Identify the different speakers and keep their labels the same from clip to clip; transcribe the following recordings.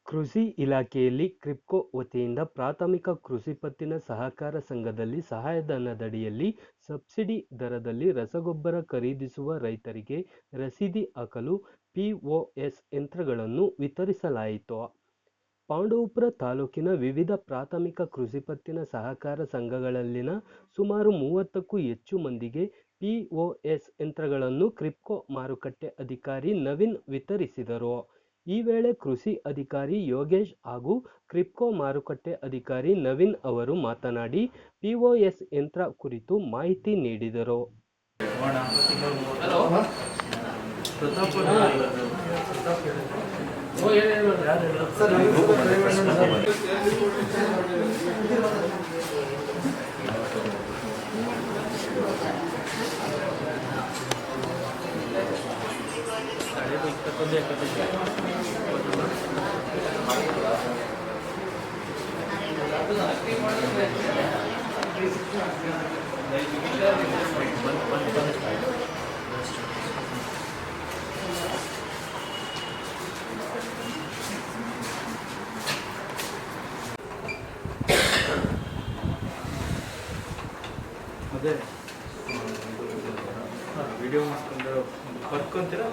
Speaker 1: ಕೃಷಿ ಇಲಾಖೆಯಲ್ಲಿ ಕ್ರಿಬ್ಕೋ ವತಿಯಿಂದ ಪ್ರಾಥಮಿಕ ಕೃಷಿ ಪತ್ತಿನ ಸಹಕಾರ ಸಂಘದಲ್ಲಿ ಸಹಾಯಧನದಡಿಯಲ್ಲಿ ಸಬ್ಸಿಡಿ ದರದಲ್ಲಿ ರಸಗೊಬ್ಬರ ಖರೀದಿಸುವ ರೈತರಿಗೆ ರಸೀದಿ ಹಾಕಲು ಪಿಒಎಸ್ ಯಂತ್ರಗಳನ್ನು ವಿತರಿಸಲಾಯಿತು. ಪಾಂಡವಪುರ ತಾಲೂಕಿನ ವಿವಿಧ ಪ್ರಾಥಮಿಕ ಕೃಷಿ ಪತ್ತಿನ ಸಹಕಾರ ಸಂಘಗಳಲ್ಲಿನ ಸುಮಾರು 30ಕ್ಕೂ ಹೆಚ್ಚು ಮಂದಿಗೆ ಪಿಒಎಸ್ ಯಂತ್ರಗಳನ್ನು ಕ್ರಿಬ್ಕೋ ಮಾರುಕಟ್ಟೆ ಅಧಿಕಾರಿ ನವೀನ್ ವಿತರಿಸಿದರು. ಈ ವೇಳೆ ಕೃಷಿ ಅಧಿಕಾರಿ ಯೋಗೇಶ್ ಹಾಗೂ ಕ್ರಿಬ್ಕೋ ಮಾರುಕಟ್ಟೆ ಅಧಿಕಾರಿ ನವೀನ್ ಅವರು ಮಾತನಾಡಿ ಪಿಒಎಸ್ ಯಂತ್ರ ಕುರಿತು ಮಾಹಿತಿ ನೀಡಿದರು.
Speaker 2: ಅದೇ ವಿಡಿಯೋ ಮಾಡ್ಕೊಂಡು ಬರ್ಕೊಂತೀರಾ?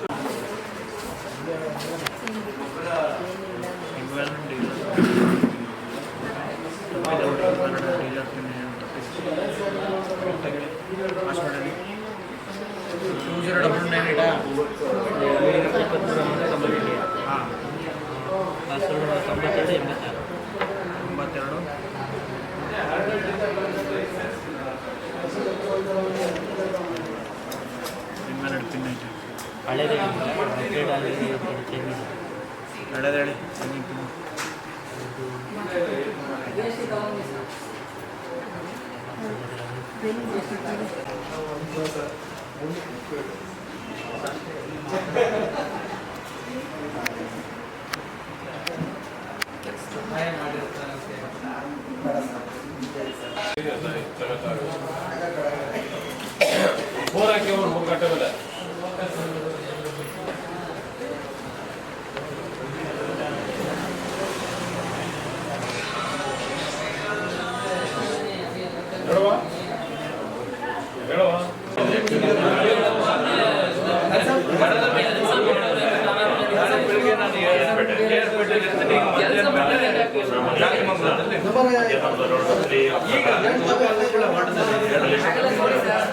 Speaker 2: ಹಳೆದೇಳಿ ಹೋರಾಕಿ ಅವರು ಹೋಗಟ್ಟವಲ್ಲ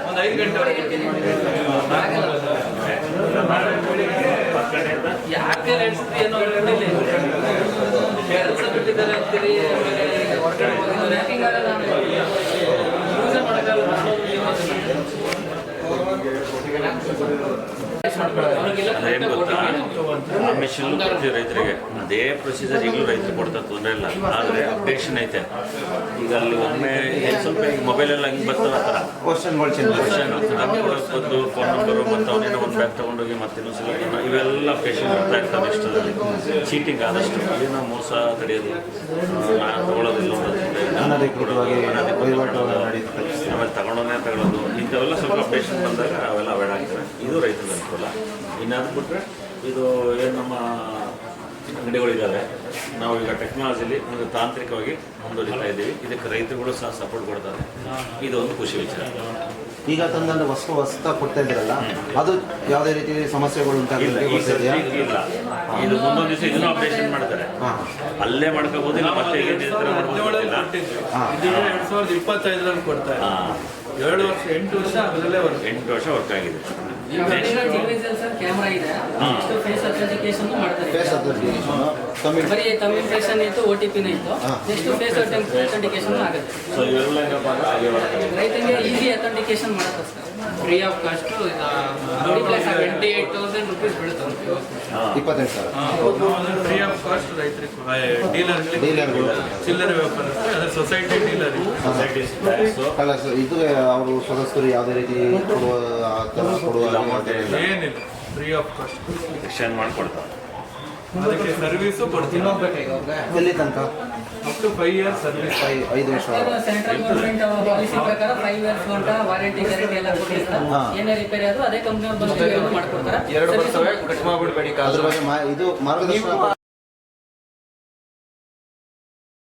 Speaker 2: ಒಂದು 5 ಗಂಟೆ ಯಾಕೆ ಏನೋ ಕೆಲಸ ಬಿಟ್ಟಿದ್ದಾರೆ ಅಂತೀರಿ, ಹೊರಗಡೆ
Speaker 3: ಅದೇನು ಗೊತ್ತಾ, ಆ ಮಿಷನ್ ಕೊಡ್ತೀವಿ ರೈತರಿಗೆ, ಅದೇ ಪ್ರೊಸೀಜರ್ ಈಗಲೂ ರೈತರು ಕೊಡ್ತಾ ತೊಂದರೆ ಇಲ್ಲ. ಆದರೆ ಅಪ್ಡೇಷನ್ ಐತೆ. ಈಗ ಅಲ್ಲಿ ಒಮ್ಮೆ ಸ್ವಲ್ಪ ಈಗ ಮೊಬೈಲೆಲ್ಲ ಹಂಗೆ ಬರ್ತಾವ ಆ ಥರ ಕ್ವಶನ್ ಬಂದು ಫೋನ್ ನಂಬರು ಮತ್ತು ಅವನೇನೋ ಒಂದು ಬ್ಯಾಗ್ ತೊಗೊಂಡೋಗಿ ಮತ್ತೆ ಇನ್ನೊಂದ್ಸಲ ಇವೆಲ್ಲ ಅಪ್ಡೇಷನ್ ಬರ್ತಾ ಇರ್ತವೆ. ಇಷ್ಟದಲ್ಲಿ ಚೀಟಿಂಗ್ ಆದಷ್ಟು ಏನೋ ಮೋಸ ತಡೆಯೋದು, ತೊಗೊಳೋದಿಲ್ಲ ಆಮೇಲೆ ತಗೊಳ್ಳೋದು ಇಂಥವೆಲ್ಲ ಸ್ವಲ್ಪ ಅಪ್ಡೇಷನ್ ಬಂದಾಗ ಅವೆಲ್ಲ ಅವಾಯ್ಡ್ ಆಗ್ತವೆ. ಇದು ರೈತರಿಗೆ ಅನುಕೂಲ. ಇನ್ನಾದ್ರು ಬಿಟ್ಟರೆ ಇದು ಏನು ನಮ್ಮ ಅಂಗಡಿಗಳಿದ್ದಾವೆ, ನಾವು ಈಗ ಟೆಕ್ನಾಲಜಿಲಿ ಒಂದು ತಾಂತ್ರಿಕವಾಗಿ ಮುಂದುವರಿತಾ ಇದ್ದೀವಿ. ಇದಕ್ಕೆ ರೈತರುಗಳು ಸಹ ಸಪೋರ್ಟ್ ಕೊಡ್ತಾರೆ. ಇದೊಂದು ಖುಷಿ ವಿಚಾರ.
Speaker 4: ಈಗ ತಂದ್ರೆ ಹೊಸ ಕೊಡ್ತಾ ಇದ್ದೀರಲ್ಲ, ಅದು ಯಾವುದೇ ರೀತಿ ಸಮಸ್ಯೆಗಳು
Speaker 3: ಇಲ್ಲ. ಇದು ಮುಂದೊಂದು ದಿವಸ ಇದನ್ನು ಅಪ್ಡೇಷನ್ ಮಾಡ್ತಾರೆ, ಅಲ್ಲೇ ಮಾಡ್ಕೋಬಹುದು. ಇಲ್ಲ ಮತ್ತೆ
Speaker 2: 2025ರಲ್ಲಿ ಕೊಡ್ತಾರೆ. 7 ವರ್ಷ 8 ವರ್ಷ ಅದರಲ್ಲೇ
Speaker 3: 8 ವರ್ಷ ವರ್ಕ್ ಆಗಿದೆ.
Speaker 5: ಕ್ಯಾಮ್ರಾ ಇದೆ, ಫೇಸ್ ಅಥೆಂಟಿಕೇಶನ್ ಮಾಡ್ತಾರೆ. ತಮಿಳ್ ಫೇಷನ್ ಇತ್ತು, OTP ಇತ್ತು, ನೆಕ್ಸ್ಟ್ ಫೇಸ್ ಅಥೆಂಟಿಕೇಶನ್ ಆಗುತ್ತೆ.
Speaker 3: ಸೊ ಇವೆಲ್ಲ ಏನಪ್ಪ
Speaker 5: ರೈತರಿಗೆ ಈಸಿ ಅಥೆಂಟಿಕೇಶನ್ ಮಾಡುತ್ತೆ sir, free of cost. 28,000 rupees ಬೀಳುತ್ತೆ.
Speaker 4: 28,000
Speaker 2: ಫ್ರೀ ಆಫ್ ಕಾಸ್ಟ್ ರೈತರಿಗೆ, ಡೀಲರ್ಗಳು, ಚಿಲ್ಲರೆ ವ್ಯಾಪಾರಸ್ಥರು, ಅದರ ಸೊಸೈಟಿ ಡೀಲರ್
Speaker 4: ಇದು ಅವರು ಸದಸ್ಯರು ಯಾವುದೇ ರೀತಿ
Speaker 2: ಏನಿಲ್ಲ, ಫ್ರೀ ಆಫ್ ಕಾಸ್ಟ್
Speaker 3: ಎಕ್ಸ್ಚೇಂಜ್ ಮಾಡಿಕೊಡ್ತಾರೆ.
Speaker 2: ಅದಕ್ಕೆ ಸರ್ವಿಸು ಕೊಡ್ತೀವಿ.
Speaker 4: ಎಲ್ಲಿ ತನಕ?
Speaker 2: Up to 5 years service.
Speaker 4: 5 ವರ್ಷ
Speaker 5: ಸೆಂಟ್ರಲ್ ಗೌರ್ಮೆಂಟ್ ಪಾಲಿಸಿ ಪ್ರಕಾರ 5 years ಗಂಟ ವಾರಂಟಿ ಗ್ಯಾರಂಟಿ ಎಲ್ಲ ಕೊಟ್ಟಿರ್ತಾರೆ. ಏನೇ ರಿಪೇರಿ ಆದ್ರೂ ಅದೇ ಕಂಪ್ನಿ ಬಂದು ಮಾಡ್ಕೊಡ್ತಾರೆ.
Speaker 2: 2 ವರ್ಷ ಕಟ್ ಮಾಡ್ಬಿಡ್ಬೇಡಿ.
Speaker 4: ಅದ್ರ ಬಗ್ಗೆ ಇದು ಮಾರ್ಗದರ್ಶನ